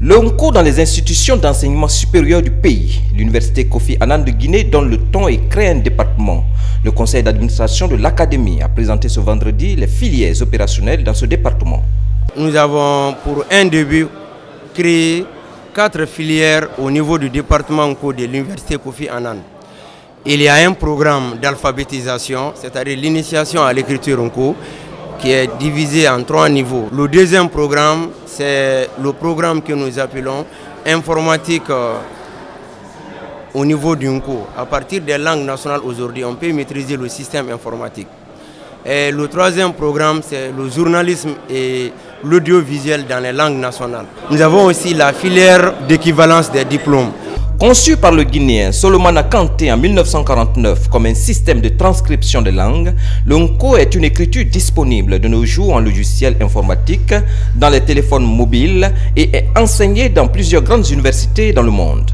L'ONCO dans les institutions d'enseignement supérieur du pays. L'université Kofi Annan de Guinée donne le ton et crée un département. Le conseil d'administration de l'académie a présenté ce vendredi les filières opérationnelles dans ce département. Nous avons pour un début créé 4 filières au niveau du département ONCO de l'université Kofi Annan. Il y a un programme d'alphabétisation, c'est-à-dire l'initiation à l'écriture ONCO, qui est divisé en 3 niveaux. Le deuxième programme, c'est le programme que nous appelons informatique au niveau du ONCO. À partir des langues nationales aujourd'hui, on peut maîtriser le système informatique. Et le troisième programme, c'est le journalisme et l'audiovisuel dans les langues nationales. Nous avons aussi la filière d'équivalence des diplômes. Conçu par le Guinéen Solomana Kanté en 1949 comme un système de transcription des langues, l'ONCO est une écriture disponible de nos jours en logiciel informatique, dans les téléphones mobiles et est enseignée dans plusieurs grandes universités dans le monde.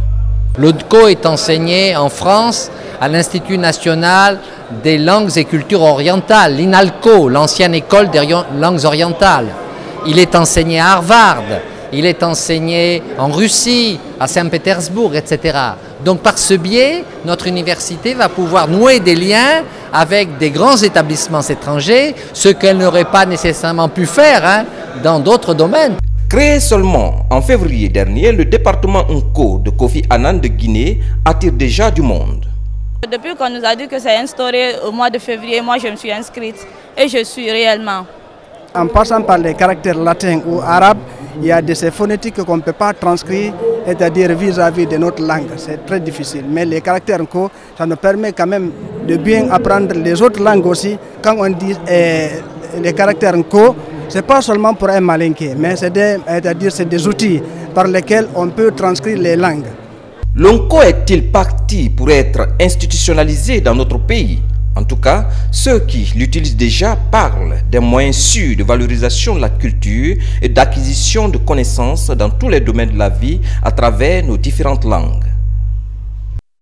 L'ONCO est enseigné en France à l'Institut national des langues et cultures orientales, l'INALCO, l'ancienne école des langues orientales. Il est enseigné à Harvard. Il est enseigné en Russie, à Saint-Pétersbourg, etc. Donc par ce biais, notre université va pouvoir nouer des liens avec des grands établissements étrangers, ce qu'elle n'aurait pas nécessairement pu faire dans d'autres domaines. Créé seulement en février dernier, le département ONCO de Kofi Annan de Guinée attire déjà du monde. Depuis qu'on nous a dit que c'est instauré au mois de février, moi je me suis inscrite et je suis réellement. En passant par les caractères latins ou arabes, il y a de ces phonétiques qu'on ne peut pas transcrire, c'est-à-dire vis-à-vis de notre langue. C'est très difficile. Mais les caractères NCO, ça nous permet quand même de bien apprendre les autres langues aussi. Quand on dit les caractères NCO, ce n'est pas seulement pour un malinqué, mais c'est des outils par lesquels on peut transcrire les langues. L'ONCO est-il parti pour être institutionnalisé dans notre pays? En tout cas, ceux qui l'utilisent déjà parlent des moyens sûrs de valorisation de la culture et d'acquisition de connaissances dans tous les domaines de la vie à travers nos différentes langues.